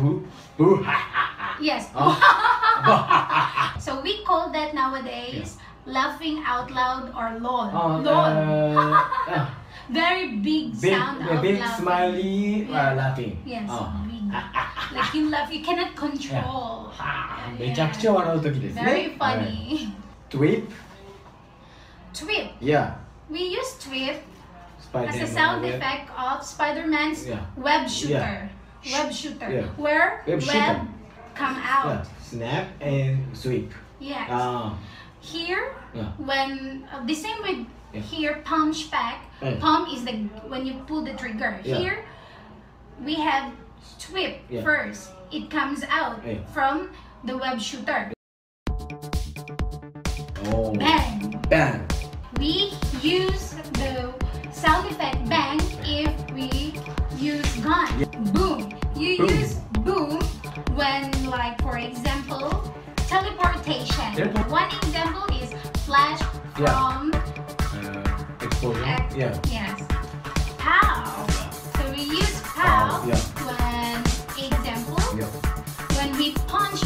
boo, boo, ha, ha, ha. Yes. So we call that nowadays laughing out loud or lol. Lol. Very big sound of big laughing. smiley laughing. Yes. Big. Like you laugh, you cannot control. めちゃくちゃ笑う時ですね。Very funny. Twip. Twip. Yeah. We use twip as a sound effect of Spider-Man's web shooter. Web shooter. Where web come out. Yeah. Snap and sweep. Yes. Here, when the same with here, punch back. Palm is the when you pull the trigger. Here, we have twip first. It comes out from the web shooter. Oh. Bang. Bang. We use the sound effect bang if we use gun. Boom. You use boom when, like, for example, teleportation. One example is flash from explosion. Yes. Pow. So we use pow when, example, when we punch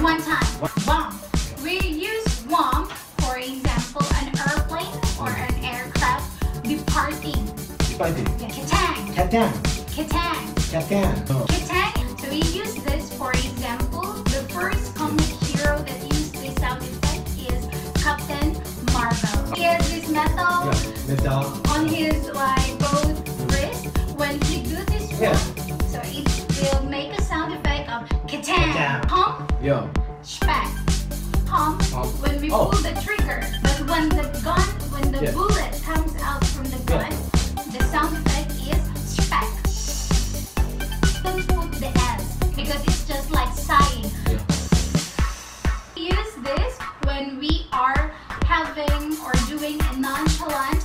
one time. Bomb. We use bomb, for example, an airplane or an aircraft departing. Katang. Katang. Katang. Katang. Katang. So we use this, for example, the first comic hero that used this sound effect is Captain Marvel. He has this metal on his both wrist. When he do this one, so it will make a sound effect of katang. Pump. Spat. Pump. When we pull the trigger. But when the bullet comes out from the gun, the sound effect is spat. Don't put the S because it's just like sighing. We use this when we are having or doing a nonchalant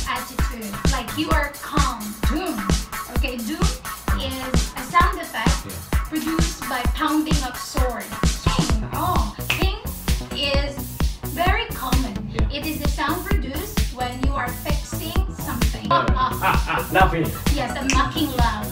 attitude, like you are calm. Doom. Okay, doom is a sound effect produced by pounding of sword. King. King is very common. It is a sound produced when you are fixing something. Laughing. Yes, a mocking laugh.